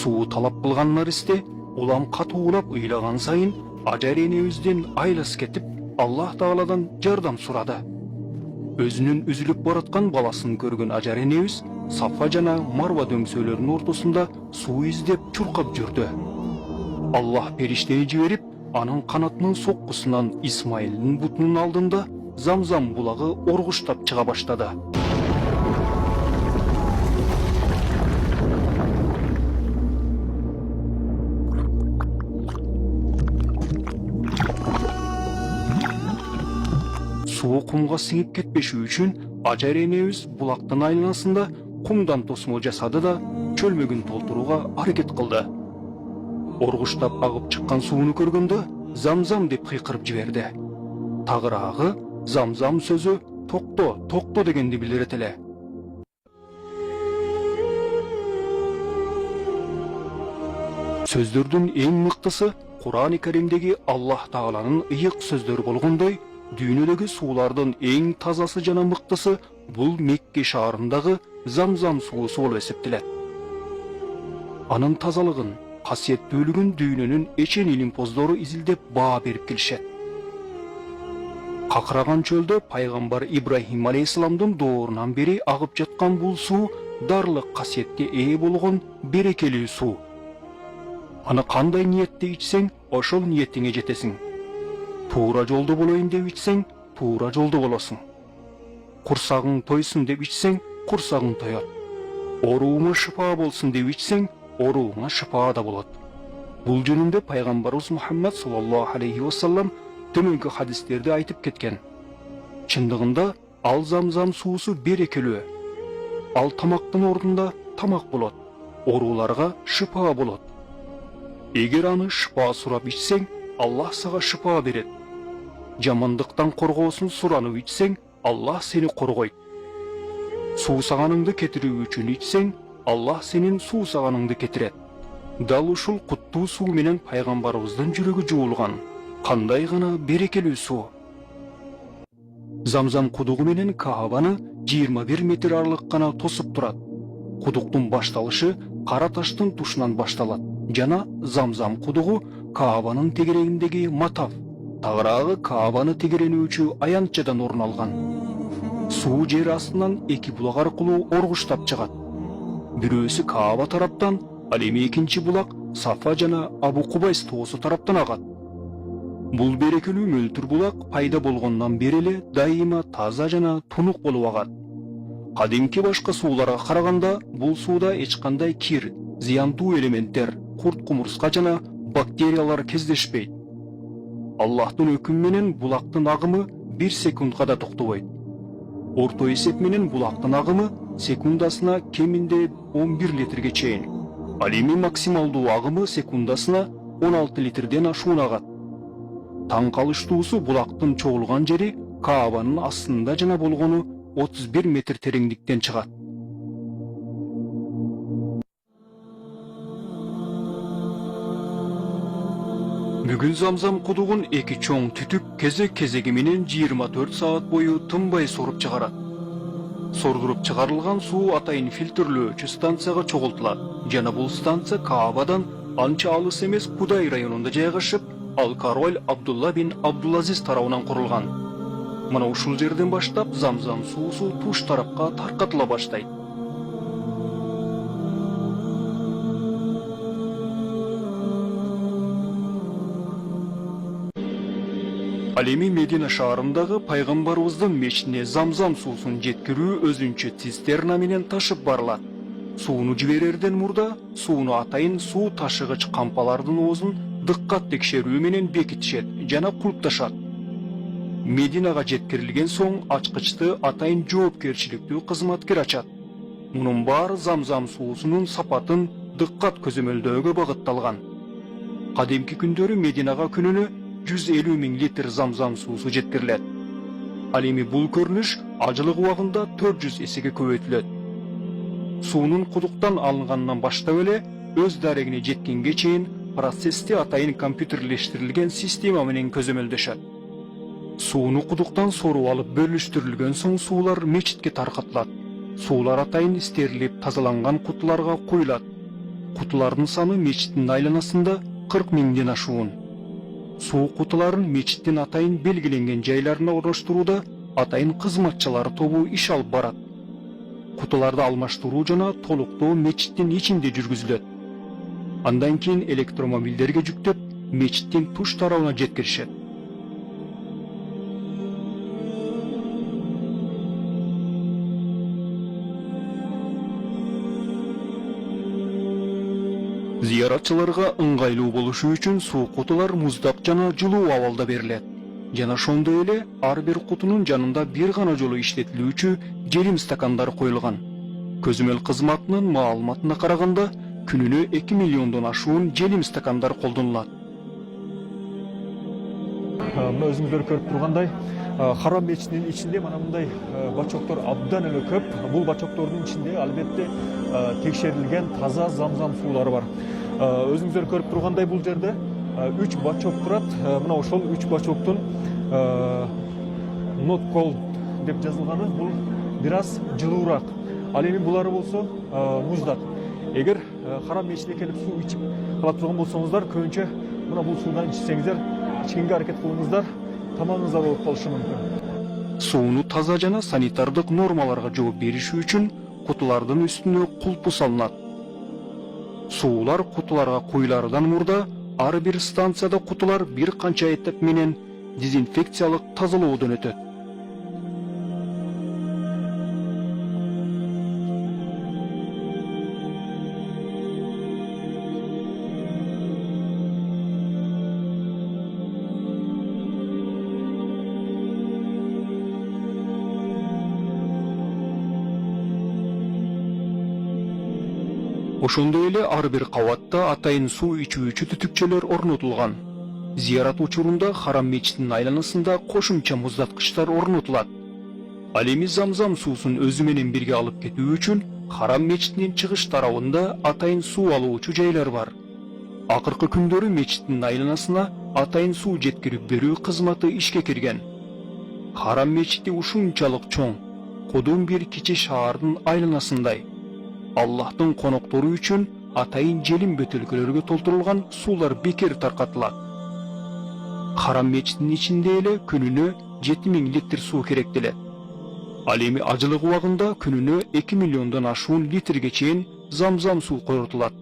Суу талап кылган наристе улам катуулап ыйлаган сайын Ажар энебизден айлас кетип, Аллах Тааладан жардам сурады. Өзүнүн үзүлүп бараткан баласын көргөн Ажар энебиз Сафа жана Марва дөңсөлөрүнүн ортосунда суу издеп чуркап жүрдү. Аллах периштени жиберип, анын канатынын соккусунан Исмаилдин бутунун алдында Замзам булагы оргуштап чыга баштады. Суу кумга сиңип кетпеши үчүн Ажар энебиз булактын айланасында кумдан тосмо жасады да чөлмөгүн толтурууга аракет кылды. Оргуштап агып чыккан сууну көргөндө Замзам деп кыйкырып жиберди. Тагыраагы Замзам сөзү токто, токто дегенди билдирет эле. Сөздөрдүн эң мыктысы Кур'ан-ы Каримдеги Аллах Тааланын ыйык сөздөрү болгондой, дүйнөдөгү суулардын эң тазасы жана мыктысы бул Мекке шаарындагы Замзам суусу болуп эсептелет. Анын тазалыгын, касиеттүүлүгүн дүйнөнүн эчен илимпоздору изилдеп баа берип келишет. Какыраган чөлдө пайгамбар Ибрахим алейхисаламдын доорунан бери агып жаткан бул суу дарлык касиетке ээ болгон берекелүү суу. Аны кандай ниетте ичсең, ошол ниетиңе жетесиң. Туура жолдо болоюн деп ичсең, туура жолдо болосуң. Курсагың тойсун деп ичсең, курсагың тоет. Орууңа шыпа болсун деп ичсең, орууңа шыпа да болот. Бул жөнүндө пайгамбарыбыз Мухаммад саллаллаху алейхи вассалам төмөнкү хадистерди айтып кеткен. Чындыгында ал Замзам суусу берекелүү. Ал тамактын ордунда тамак болот, ооруларга шыпа болот. Эгер аны шыпа сурап ичсең, Аллах сага шыпа берет. Жамандыктан коргоосун суранып ичсең, Аллах сени коргойт. Суусаганыңды кетирүү үчүн ичсең, Аллах сенин суусаганыңды кетирет. Дал ушул куттуу суу менен пайгамбарыбыздын жүрөгү жуулган. Кандай гана берекелүү суу. Замзам кудугу менен Каабаны 21 метр аралык гана тосуп турат. Кудуктун башталышы кара таштын тушунан башталат жана Замзам кудугу Каабанын тегерегиндеги матав, тагыраагы Каабаны тегеренүүчү аянтчадан орун алган. Суу жер астынан эки булак аркылуу оргуштап чыгат. Бирөөсү Кааба тараптан, ал эми экинчи булак Сафа жана Абу Кубайс тоосу тараптан агат. Бул берекелүү мөлтүр булак пайда болгондон бери эле дайыма таза жана тунук болуп агат. Кадимки башка сууларга караганда бул сууда эч кандай кир, зыяндуу элементтер, курт-кумурска жана бактериялар кездешпейт. Аллахтын өкүмү менен булактын агымы 1 секундга да токтобойт. Орто эсеп менен булактын агымы секундасына кеминде 11 литрге чейин. Ал эми максималдуу агымы секундасына 16 литрден ашуун агат. Таң калыштуусу булактын чогулган жери Каабанын астында жана болгону 31 метр тереңдиктен чыгат. Бүгүн Замзам кудугун эки чоң түтүк кезек-кезеги менен 24 саат бою тынбай соруп чыгарат. Сордуруп чыгарылган суу атайын фильтрлөөчү станцияга чогултулат жана бул станция Каабадан анча алыс эмес Кудай районунда жайгашып, ал король Абдулла бин Абдулазиз тарабынан курулган. Мына ушул жерден баштап Замзам суусу туш тарапка таркатыла баштайт. Ал эми Медина шаарындагы пайгамбарыбыздын мечитине Замзам суусун жеткирүү өзүнчө цистерна менен ташып барылат. Сууну жиберерден мурда сууну атайын суу ташыгыч кампалардын оозун дыккат текшерүү менен бекитишет жана кулупташат. Мединага жеткирилген соң ачкычты атайын жоопкерчиликтүү кызматкер ачат. Мунун баары Замзам суусунун сапатын дыккат көзөмөлдөөгө багытталган. Кадимки күндөрү Мединага күнүнө 150 000 литр Замзам суусу жеткирилет. Ал эми бул көрүнүш ажылык убагында 400 эсеге көбөйтүлөт. Суунун кудуктан алынгандан баштап эле өз дарегине жеткенге чейин процессти атайын компьютерлештирилген система менен көзөмөлдөшөт. Сууну кудуктан соруп алып бөлүштүрүлгөн соң суулар мечитке таркатылат. Суулар атайын стерилип тазаланган кутуларга куюлат. Кутулардын саны мечиттин айланасында 40 миңден ашуун. Суу кутуларын мечиттин атайын белгиленген жайларына орноштурууда атайын кызматчылар тобу иш алып барат. Кутуларды алмаштыруу жана толуктоо мечиттин ичинде жүргүзүлөт. Андан кийин электромобилдерге жүктөп, мечиттин туш тарабына жеткиришет. Зыяратчыларга ыңгайлуу болушу үчүн суу кутулар муздак жана жылуу абалда берилет. Жана ошондой эле ар бир кутунун жанында бир гана жолу иштетилүүчү желим стакандар коюлган. Көзөмөл кызматынын маалыматына караганда, күнүнө 2 миллиондон ашуун желим стакандар колдонулат. Мына өзүңүздөр көрүп тургандай, Харам мечитинин ичинде мына мындай бачоктор абдан эле көп. Бул бачоктордун ичинде албетте текшерилген таза замзам суулары бар. Өзүңүздөр көрүп тургандай, бул жерде 3 бачок турат. Мына ошол 3 бачоктун not cold деп жазылганы бул бир аз жылуураак. Ал эми булары болсо муздак. Эгер Харам мечитине келип суу ичип кала турган болсоңуздар, көбүнчө мына бул суудан ичсеңиздер, ичкенге аракет кылыңыздар, тамагыңыздар болуп калышы мүмкүн. Сууну таза жана санитардык нормаларга жооп бериши үчүн кутулардын үстүнө кулпу салынат. Суулар кутуларга куюлардан мурда ар бир станцияда кутулар бир канча этап менен дезинфекциялык тазалоодон өтөт. Ошондой эле ар бир кабатта атайын суу ичүүчү түтүкчөлөр орнотулган. Зыярат учурунда Харам мечитинин айланасында кошумча муздаткычтар орнотулат. Ал эми замзам суусун өзү менен бирге алып кетүү үчүн Харам мечитинин чыгыш тарабында атайын суу алуучу жайлар бар. Акыркы күндөрү мечиттин айланасына атайын суу жеткирип берүү кызматы ишке кирген. Харам мечити ушунчалык чоң, кудум бир кичи шаардын айланасындай. Аллахтын коноктору үчүн атайын желим бөтөлкөлөргө толтурулган суулар бекер таркатылат. Харам мечитинин ичинде эле күнүнө 7000 литр суу керектелет. Ал эми ажылык убагында күнүнө 2 миллиондон ашуун литрге чейин замзам суу коротулат.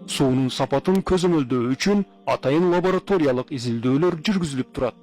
Суунун сапатын көзөмөлдөө үчүн атайын лабораториялык изилдөөлөр жүргүзүлүп турат.